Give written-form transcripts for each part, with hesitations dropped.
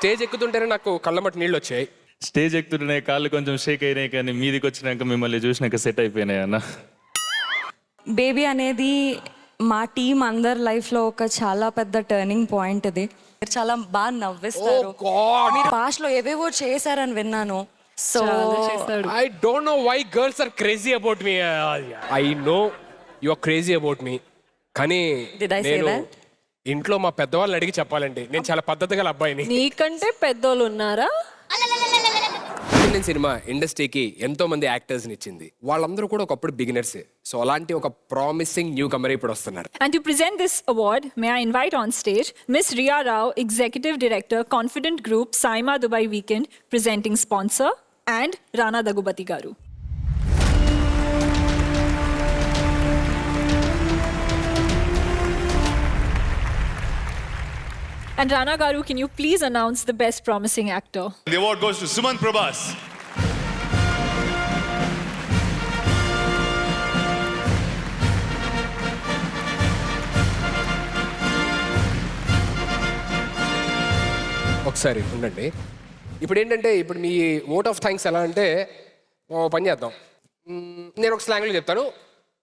Stage ఎక్కుతుంటేనే నాకు కళ్ళమటి నీళ్ళు వచ్చాయి. స్టేజ్ ఎక్కుతుంటే కాళ్ళు కొంచెం షేక్ అయినాయి, కానీ మీదికి వచ్చినాక మిమ్మల్ని చూసినాక సెట్ అయిపోయినాయి అన్న. బేబీ అనేది మా టీం అందరి లైఫ్లో ఒక చాలా పెద్ద టర్నింగ్ పాయింట్. ఇది మీరు చాలా బాగా నవ్విస్తారు. మీరు పాస్ట్లో ఏవేవో చేశారని విన్నాను. So I don't know why girls are crazy about me. I know you are crazy about me. కానీ నేను ఇంట్లో మా పెద్దవాళ్ళని అడిగి చెప్పాలండి, నేను చాలా పద్ధతి గల అబ్బాయిని. నీకంటే పెద్దోళ్ళు ఉన్నారా? ఇండియన్ సినిమా ఇండస్ట్రీకి ఎంతో మంది యాక్టర్స్ని ఇచ్చింది. వాళ్ళందరూ కూడా ఒకప్పుడు బిగినర్సే. సో అలాంటి ఒక ప్రామిసింగ్ న్యూ కమర్ ఇప్పుడు వస్తున్నారు. And to present this award, may I invite on stage Miss Riya Rao, Executive Director, Confident Group, SIIMA Dubai Weekend, presenting sponsor, and Rana Daggubati garu. And Rana garu, can you please announce the best promising actor? The award goes to Suman Prabhas. ఒకసారి ఉండండి. ఇప్పుడు ఏంటంటే, ఇప్పుడు మీ vote of thanks ఎలా అంటే, ఓ పని చేద్దాం. నేను ఒక స్లాంగ్లో చెప్తాను,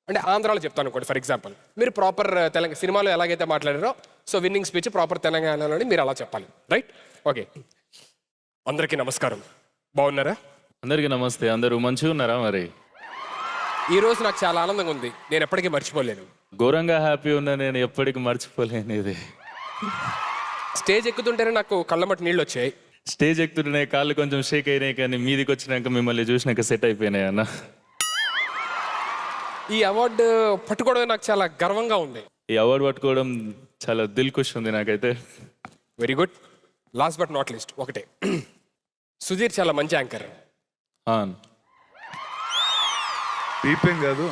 అంటే ఆంధ్రాలో చెప్తాను అనుకోండి. ఫర్ ఎగ్జాంపుల్, మీరు ప్రాపర్ తెలంగాణ సినిమాలో ఎలాగైతే మాట్లాడారో, సో విన్నింగ్ స్పీచ్ ప్రాపర్ తెలంగాణలోని మీరు అలా చెప్పాలి. రైట్? ఓకే. అందరికీ నమస్కారం. బాగున్నారా? అందరికీ నమస్తే. అందరూ మంచిగా ఉన్నారా? మరి ఈరోజు నాకు చాలా ఆనందంగా ఉంది. నేను ఎప్పటికీ మర్చిపోలేను. ఘోరంగా హ్యాపీ ఉన్నా, నేను ఎప్పటికీ మర్చిపోలేను ఇది. స్టేజ్ ఎక్కుతుంటేనే నాకు కళ్ళమటి నీళ్ళు వచ్చాయి. స్టేజ్ ఎక్కుతుంటే కాళ్ళు కొంచెం షేక్ అయినాయి, కానీ మీదికి వచ్చినాక మిమ్మల్ని చూసినాక సెట్ అయిపోయినాయి అన్న. ఈ అవార్డు పట్టుకోవడం నాకు చాలా గర్వంగా ఉంది. ఈ అవార్డు పట్టుకోవడం చాలా దిల్ ఖుష్ ఉంది నాకైతే. Very good. Last but not least ఒకటే, సుధీర్ చాలా మంచి యాంకర్. పీపేం కాదు.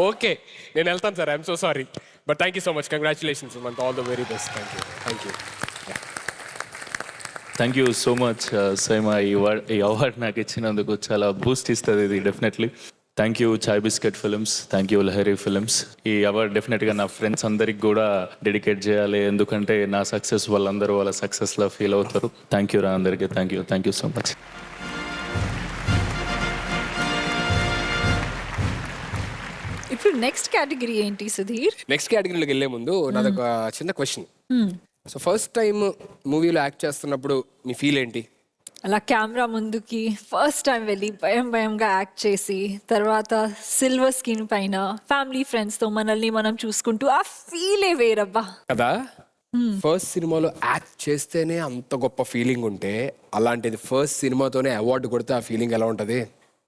ఓకే, నేను వెళ్తాను sir. I'm so sorry, but thank you so much. Congratulations month, all the very best. Thank you. Thank you so much SIIMA. ఈ అవార్డు నాకు ఇచ్చినందుకు చాలా బూస్ట్ ఇస్తుంది ఇది definitely. Thank you Chai Bisket Films, thank you Lahari Films. ఈ award డెఫినెట్గా నా friends అందరికి కూడా డెడికేట్ చేయాలి, ఎందుకంటే నా సక్సెస్ వాళ్ళందరూ వాళ్ళ సక్సెస్లో ఫీల్ అవుతారు. థ్యాంక్ యూ రా అందరికీ. Thank you so much. ఇప్పుడు నెక్స్ట్ కేటగిరీ ఏంటి సుధీర్? నెక్స్ట్ కేటగిరీలోకి వెళ్ళే ముందు నాదొక చిన్న క్వశ్చన్. సో ఫస్ట్ టైం మూవీలో యాక్ట్ చేస్తున్నప్పుడు మీ ఫీల్ ఏంటి? అలా కెమెరా ముందుకి ఫస్ట్ టైం వెళ్ళి భయంగా యాక్ట్ చేసి, తర్వాత సిల్వర్ స్క్రీన్ పైన ఫ్యామిలీ ఫ్రెండ్స్తో మనల్ని మనం చూసుకుంటూ, ఆ ఫీలే వేరబ్బా కదా. ఫస్ట్ సినిమాలో యాక్ట్ చేస్తేనే అంత గొప్ప ఫీలింగ్ ఉంటే, అలాంటిది ఫస్ట్ సినిమాతోనే అవార్డు కొడితే ఆ ఫీలింగ్ ఎలా ఉంటుంది?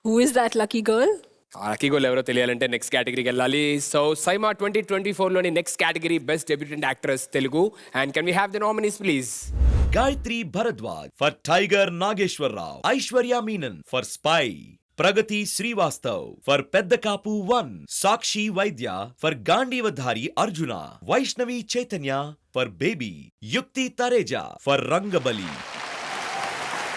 Who is that lucky girl? ఆ లక్కీ గర్ల్ ఎవరో తెలియాలంటే నెక్స్ట్ కేటగిరీకి వెళ్ళాలి. సో సైమా 2024లోని next category best debutante actress Telugu. And can we have the nominees please? Gayatri Bharadwaj for Tiger Nageshwar Rao, Aishwarya Menon for Spy, Pragati Srivastav for Peddakapu 1, Sakshi Vaidya for Gandivadhari Arjuna, Vaishnavi Chaitanya for Baby, Yukti Tareja for Rangabali.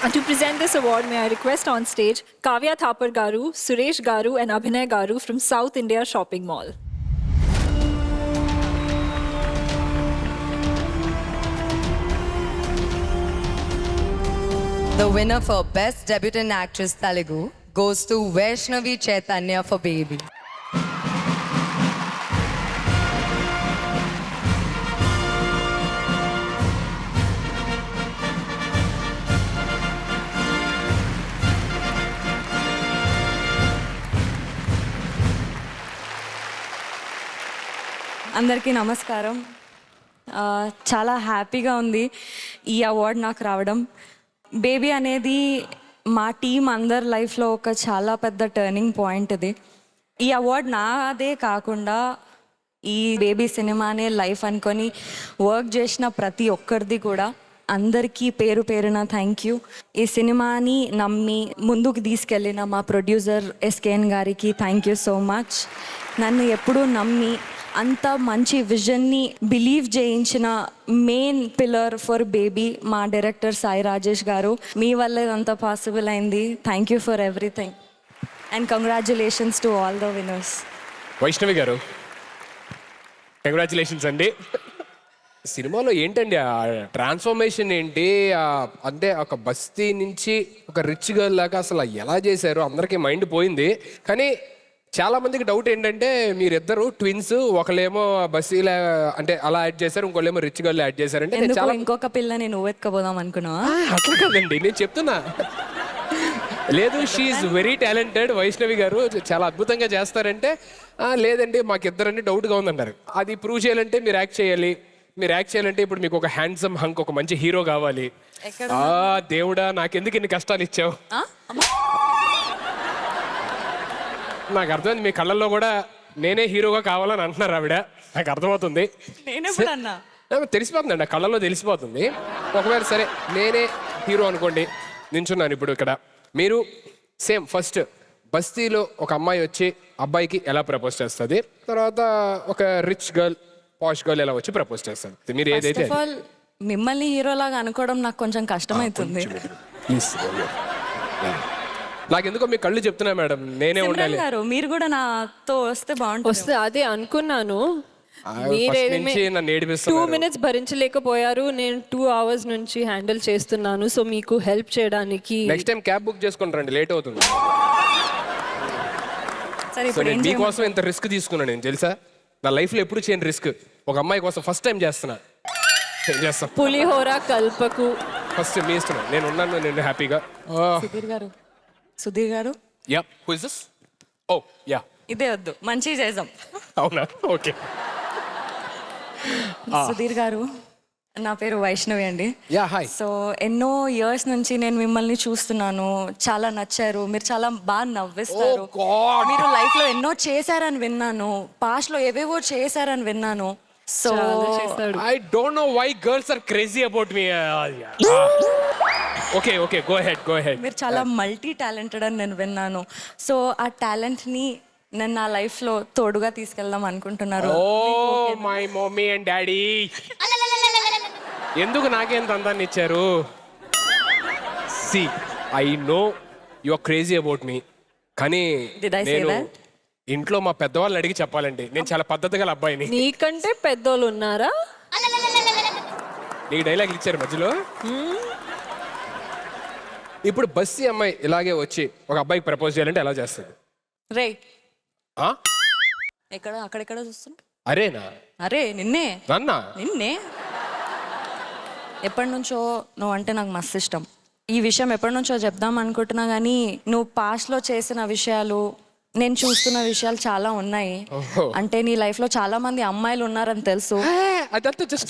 And to present this award, may I request on stage Kavya Thakur garu, Suresh garu and Abhinay garu from South India Shopping Mall. The winner for Best Debutant Actress Telugu goes to Vaishnavi Chaitanya for Baby. అందరికీ నమస్కారం. చాలా హ్యాపీగా ఉంది ఈ award నాకు రావడం. Baby అనేది మా టీం అందరి లైఫ్లో ఒక చాలా పెద్ద టర్నింగ్ పాయింట్. ఇది ఈ అవార్డు నాదే కాకుండా ఈ బేబీ సినిమానే లైఫ్ అనుకొని వర్క్ చేసిన ప్రతి ఒక్కరిది కూడా. అందరికీ పేరు పేరున థ్యాంక్ యూ. ఈ సినిమాని నమ్మి ముందుకు తీసుకెళ్ళిన మా ప్రొడ్యూసర్ ఎస్కేఎన్ గారికి థ్యాంక్ యూ సో మచ్. నన్ను ఎప్పుడూ నమ్మి అంత మంచి విజన్ని బిలీవ్ చేయించిన మెయిన్ పిల్లర్ ఫర్ బేబీ మా డైరెక్టర్ సాయి రాజేష్ గారు. మీ వల్ల ఇదంతా పాసిబుల్ అయింది. Thank you for everything and congratulations to all the winners. Vaishnavi గారు, కంగ్రాచులేషన్స్ అండి. సినిమాలో ఏంటండి ఆ ట్రాన్స్ఫర్మేషన్ ఏంటి అంటే ఒక బస్తీ నుంచి ఒక రిచ్ గర్ల్ లాగా అసలు ఎలా చేశారు అందరికీ మైండ్ పోయింది. కానీ చాలా మందికి డౌట్ ఏంటంటే మీరిద్దరు ట్విన్స్, ఒకళ్ళేమో బస్తీలో అంటే అలా యాడ్ చేశారు, ఇంకోళ్ళేమో రిచ్ గర్ల్ యాడ్ చేశారంటే నేను ఎందుకు చాలా ఇంకొక పిల్లని నువ్వు ఎత్తుకోపోదాం అనుకున్నావా? అట్లా కాదండి నేను చెప్తున్నా. లేదు, షీఈ్ వెరీ టాలెంటెడ్ వైష్ణవి గారు, చాలా అద్భుతంగా చేస్తారంటే లేదండి మాకిద్దరండి డౌట్గా ఉందన్నారు. అది ప్రూవ్ చేయాలంటే మీరు యాక్ట్ చేయాలి. మీరు యాక్ట్ చేయాలంటే ఇప్పుడు మీకు ఒక హ్యాండ్సమ్ హంక్, ఒక మంచి హీరో కావాలి. దేవుడా నాకెందుకు ఇన్ని కష్టాలు ఇచ్చావు? నాకు అర్థమైంది మీ కళ్ళల్లో కూడా నేనే హీరోగా కావాలని అంటున్నారు ఆవిడ, నాకు అర్థమవుతుంది. తెలిసిపోతుందండి ఆ కళ్ళల్లో తెలిసిపోతుంది. ఒకవేళ సరే నేనే హీరో అనుకోండి, నించున్నాను ఇప్పుడు ఇక్కడ. మీరు సేమ్ ఫస్ట్ బస్తీలో ఒక అమ్మాయి వచ్చి అబ్బాయికి ఎలా ప్రపోజ్ చేస్తుంది, తర్వాత ఒక రిచ్ గర్ల్ పాష్ గర్ల్ ఎలా వచ్చి ప్రపోజ్ చేస్తుంది, మీరు ఏదైతే మిమ్మల్ని హీరోలాగా అనుకోవడం నాకు కొంచెం కష్టమవుతుంది. నాకెందుకో మీ కళ్ళు చెప్తున్నా మేడం నేనే ఉండాలి. మీరు కూడా నాతో వస్తే బాగుంటుంది. వస్తే అదే అనుకున్నాను. నన్ను 2 minutes భరించలేకపోయారు, నేను 2 hours నుంచి హ్యాండిల్ చేస్తున్నాను. సో మీకు హెల్ప్ చేయడానికి నెక్స్ట్ టైం క్యాబ్ బుక్ చేసుకుని రండి, లేట్ అవుతుంది. సరే, సో నేను మీకోసం ఇంత రిస్క్ తీసుకున్నాను, నేను తెలుసా నా లైఫ్లో ఎప్పుడు చేయని రిస్క్. ఒక అమ్మాయి కోసం ఫస్ట్ టైం చేస్తున్నా. ఏం చేస్తాం, పులిహోర కల్పకు. ఫస్ట్ మీ ఇష్టం, నేను ఉన్నాను, నేను హ్యాపీగా. సుధీర్ గారు yeah, who is this? Oh yeah, ఇదే వద్దు, మంచిగా చేద్దాం. అవునా, ఓకే. సుధీర్ గారు, నా పేరు వైష్ణవి అండి. Yeah, hi. సో ఎన్నో ఇయర్స్ నుంచి నేను మిమ్మల్ని చూస్తున్నాను, చాలా నచ్చారు, మీరు చాలా బాగా నవ్విస్తారు. మీరు లైఫ్ లో ఎన్నో చేశారని విన్నాను, పాస్ట్ లో ఏవేవో చేశారని విన్నాను. So I don't know why girls are crazy about me. Okay okay, go ahead. మీరు చాలా మల్టీ టాలెంటెడ్ అని నేను విన్నాను. సో ఆ టాలెంట్ ని నేను నా లైఫ్ లో తోడుగా తీసుకెళ్దాం అనుకుంటున్నారు. Oh my mummy and daddy, ఎందుకు నాకేంత అందాన్ని ఇచ్చారు? See I know you are crazy about me, కానీ నేను ఇంట్లో మా పెద్దవాళ్ళని అడిగి చెప్పాలండి, నేను చాలా పద్ధతి గల అబ్బాయిని. నీకంటే పెద్దోళ్ళు ఉన్నారా? నీ డైలాగ్ ఇచ్చారు మధ్యలో. ఇప్పుడు బస్సీ అమ్మాయి ఇలాగే వచ్చి ఒక అబ్బాయికి ప్రపోజ్ చేయాలంటే ఎలా చేస్తుంది? రే ఎక్కడ అక్కడెక్కడ చూస్తున్నా? అరేనా? అరే నిన్నే. నన్నా? నిన్నే. ఎప్పటి నుంచో నువ్వు అంటే నాకు మస్తు ఇష్టం. ఈ విషయం ఎప్పటి నుంచో చెప్దాం అనుకుంటున్నా, కానీ నువ్వు పాస్ట్లో చేసిన విషయాలు, నేను చూస్తున్న విషయాలు చాలా ఉన్నాయి. అంటే నీ లైఫ్ లో చాలా మంది అమ్మాయిలు ఉన్నారని తెలుసు.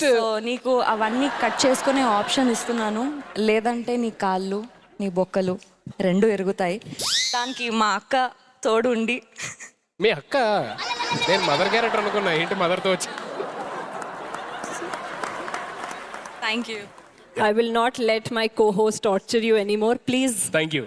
సో నీకు అవన్నీ కట్ చేసుకునే ఆప్షన్ ఇస్తున్నాను. లేదంటే నీ కాళ్ళు, నీ బొక్కలు 2 ఎరుగుతాయి. దానికి మా అక్క తోడు ఉండి. మీ అక్క? నేను మదర్ క్యారెక్టర్ అనుకున్నా, ఏంటి మదర్తో వచ్చి? Thank you. I will not let my co-host torture you anymore, please. Thank you.